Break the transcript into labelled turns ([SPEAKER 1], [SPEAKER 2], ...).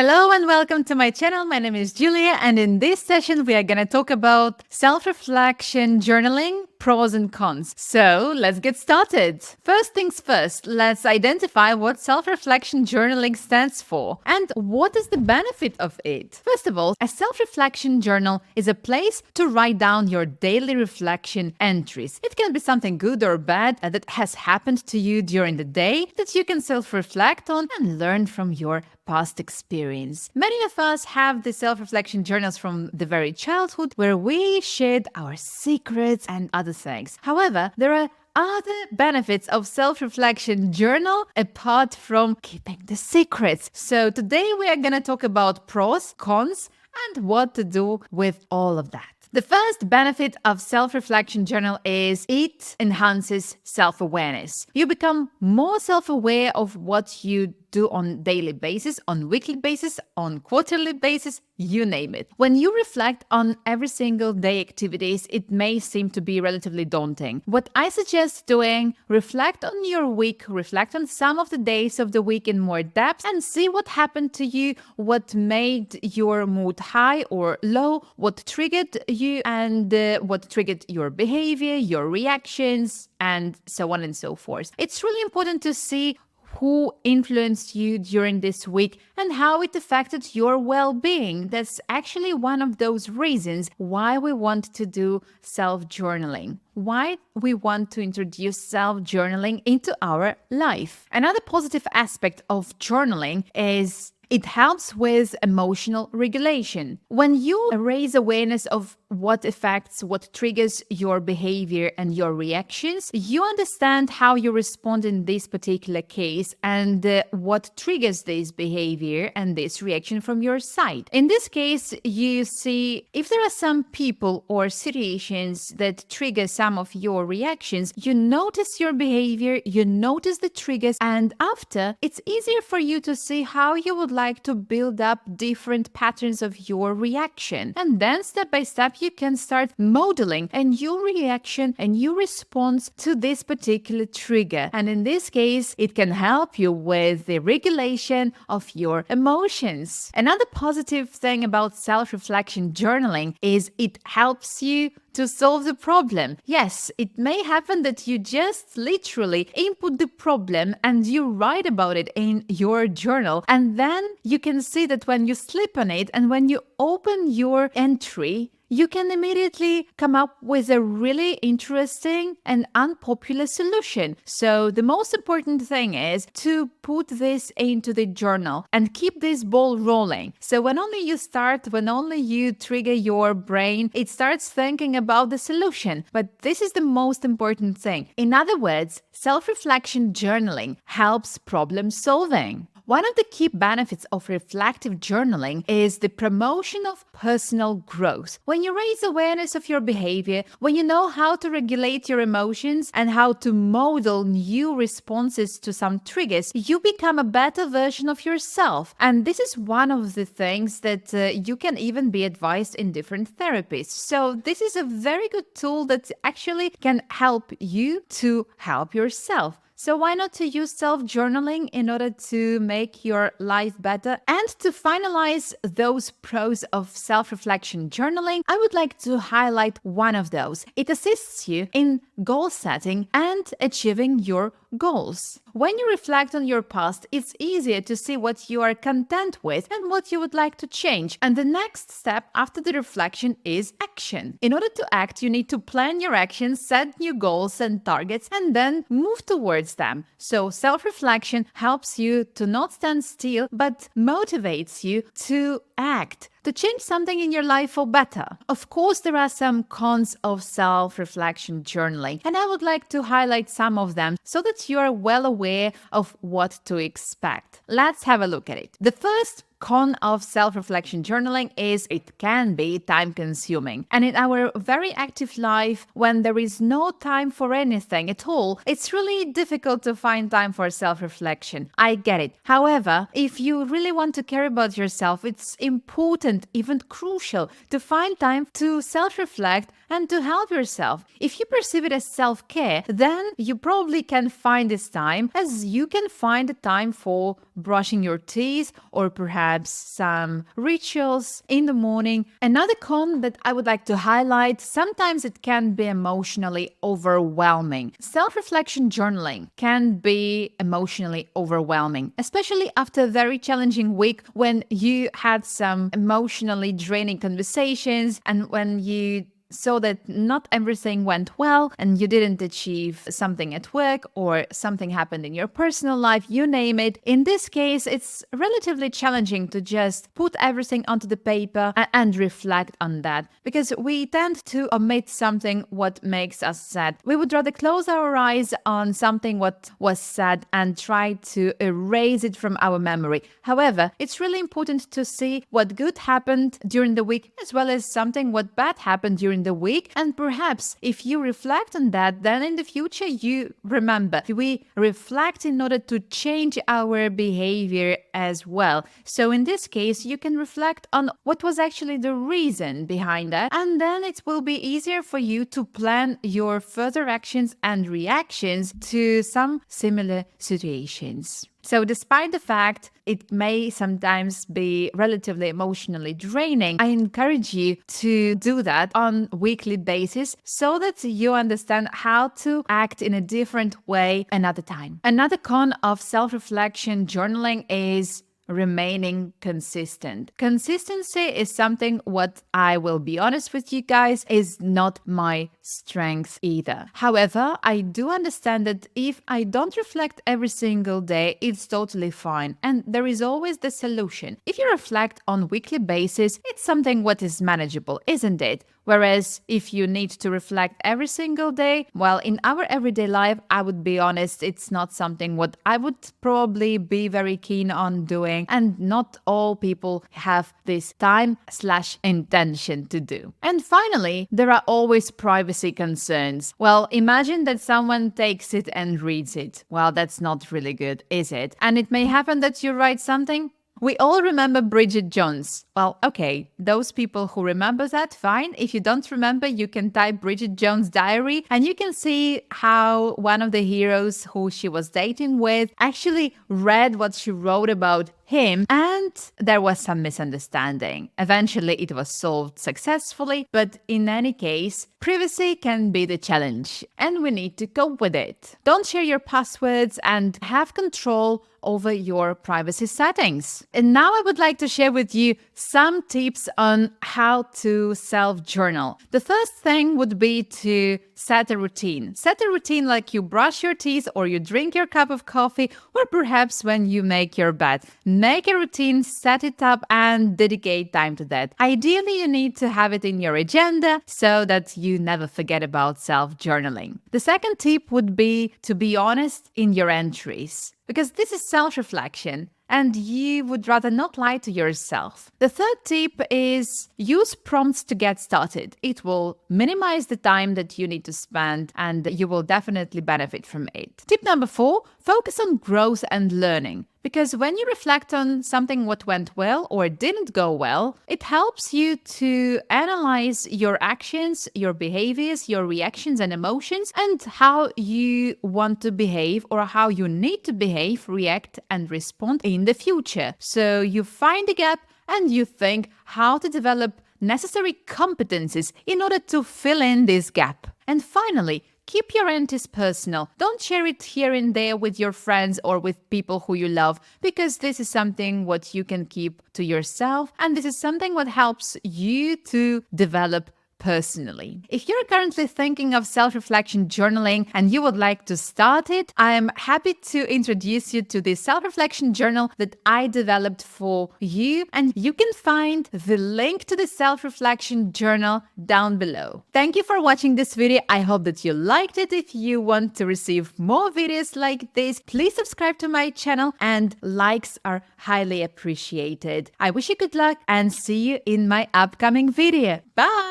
[SPEAKER 1] Hello and welcome to my channel. My name is Julia, and in this session we are going to talk about self-reflection journaling, pros and cons. So let's get started. First things first, let's identify what self-reflection journaling stands for and what is the benefit of it. First of all, a self-reflection journal is a place to write down your daily reflection entries. It can be something good or bad that has happened to you during the day that you can self-reflect on and learn from your past experience. Many of us have the self-reflection journals from the very childhood where we shared our secrets and other things. However, there are other benefits of self-reflection journal apart from keeping the secrets. So today we are going to talk about pros, cons, and what to do with all of that. The first benefit of self-reflection journal is it enhances self-awareness. You become more self-aware of what you do on daily basis, on weekly basis, on quarterly basis, you name it. When you reflect on every single day activities, it may seem to be relatively daunting. What I suggest doing, reflect on your week, reflect on some of the days of the week in more depth and see what happened to you, what made your mood high or low, what triggered you and what triggered your behavior, your reactions, and so on and so forth. It's really important to see who influenced you during this week and how it affected your well-being. That's actually one of those reasons why we want to do self-journaling, why we want to introduce self-journaling into our life. Another positive aspect of journaling is it helps with emotional regulation. When you raise awareness of what affects, what triggers your behavior and your reactions, you understand how you respond in this particular case and what triggers this behavior and this reaction from your side. In this case, you see if there are some people or situations that trigger some of your reactions, you notice your behavior, you notice the triggers, and after, it's easier for you to see how you would like to build up different patterns of your reaction. And then step by step, you can start modeling a new reaction, a new response to this particular trigger. And in this case, it can help you with the regulation of your emotions. Another positive thing about self-reflection journaling is it helps you to solve the problem. Yes, it may happen that you just literally input the problem and you write about it in your journal. And then you can see that when you sleep on it and when you open your entry, you can immediately come up with a really interesting and unpopular solution. So the most important thing is to put this into the journal and keep this ball rolling. So when only you start, when only you trigger your brain, it starts thinking about the solution. But this is the most important thing. In other words, self-reflection journaling helps problem solving. One of the key benefits of reflective journaling is the promotion of personal growth. When you raise awareness of your behavior, when you know how to regulate your emotions and how to model new responses to some triggers, you become a better version of yourself. And this is one of the things that you can even be advised in different therapies. So this is a very good tool that actually can help you to help yourself. So why not to use self-journaling in order to make your life better? And to finalize those pros of self-reflection journaling, I would like to highlight one of those. It assists you in goal setting and achieving your goals. When you reflect on your past, it's easier to see what you are content with and what you would like to change. And the next step after the reflection is action. In order to act, you need to plan your actions, set new goals and targets, and then move towards them. So self-reflection helps you to not stand still, but motivates you to act, to change something in your life for better. Of course, there are some cons of self-reflection journaling, and I would like to highlight some of them so that you are well aware of what to expect. Let's have a look at it. The first con of self-reflection journaling is it can be time-consuming. And in our very active life, when there is no time for anything at all, it's really difficult to find time for self-reflection. I get it. However, if you really want to care about yourself, it's important, even crucial, to find time to self-reflect and to help yourself. If you perceive it as self-care, then you probably can find this time as you can find the time for brushing your teeth or perhaps some rituals in the morning. Another con that I would like to highlight, sometimes it can be emotionally overwhelming. Self-reflection journaling can be emotionally overwhelming, especially after a very challenging week when you had some emotionally draining conversations and when you saw that not everything went well and you didn't achieve something at work or something happened in your personal life, you name it. In this case, it's relatively challenging to just put everything onto the paper and reflect on that because we tend to omit something what makes us sad. We would rather close our eyes on something what was said and try to erase it from our memory. However, it's really important to see what good happened during the week as well as something what bad happened during the week, and perhaps if you reflect on that, then in the future you remember. We reflect in order to change our behavior as well. So in this case, you can reflect on what was actually the reason behind that, and then it will be easier for you to plan your further actions and reactions to some similar situations. So despite the fact it may sometimes be relatively emotionally draining, I encourage you to do that on a weekly basis so that you understand how to act in a different way another time. Another con of self-reflection journaling is remaining consistent. Consistency is something what I will be honest with you guys is not my strength either. However, I do understand that if I don't reflect every single day, it's totally fine. And there is always the solution. If you reflect on a weekly basis, it's something what is manageable, isn't it? Whereas if you need to reflect every single day, well, in our everyday life, I would be honest, it's not something what I would probably be very keen on doing. And not all people have this time/intention to do. And finally, there are always privacy concerns. Well, imagine that someone takes it and reads it. Well, that's not really good, is it? And it may happen that you write something. We all remember Bridget Jones. Well, okay, those people who remember that, fine. If you don't remember, you can type Bridget Jones' diary and you can see how one of the heroes who she was dating with actually read what she wrote about him, and there was some misunderstanding. Eventually, it was solved successfully, but in any case, privacy can be the challenge, and we need to cope with it. Don't share your passwords and have control over your privacy settings. And now I would like to share with you some tips on how to self-journal. The first thing would be to set a routine. Set a routine like you brush your teeth or you drink your cup of coffee or perhaps when you make your bed. Make a routine, set it up and dedicate time to that. Ideally, you need to have it in your agenda so that you never forget about self-journaling. The second tip would be to be honest in your entries, because this is self-reflection and you would rather not lie to yourself. The third tip is use prompts to get started. It will minimize the time that you need to spend and you will definitely benefit from it. Tip number 4, focus on growth and learning. Because when you reflect on something what went well or didn't go well, it helps you to analyze your actions, your behaviors, your reactions and emotions, and how you want to behave or how you need to behave, react and respond in the future. So you find a gap and you think how to develop necessary competencies in order to fill in this gap. And finally, keep your entries personal. Don't share it here and there with your friends or with people who you love, because this is something what you can keep to yourself and this is something what helps you to develop personally. If you're currently thinking of self-reflection journaling and you would like to start it, I am happy to introduce you to the self-reflection journal that I developed for you, and you can find the link to the self-reflection journal down below. Thank you for watching this video. I hope that you liked it. If you want to receive more videos like this, please subscribe to my channel and likes are highly appreciated. I wish you good luck and see you in my upcoming video. Bye!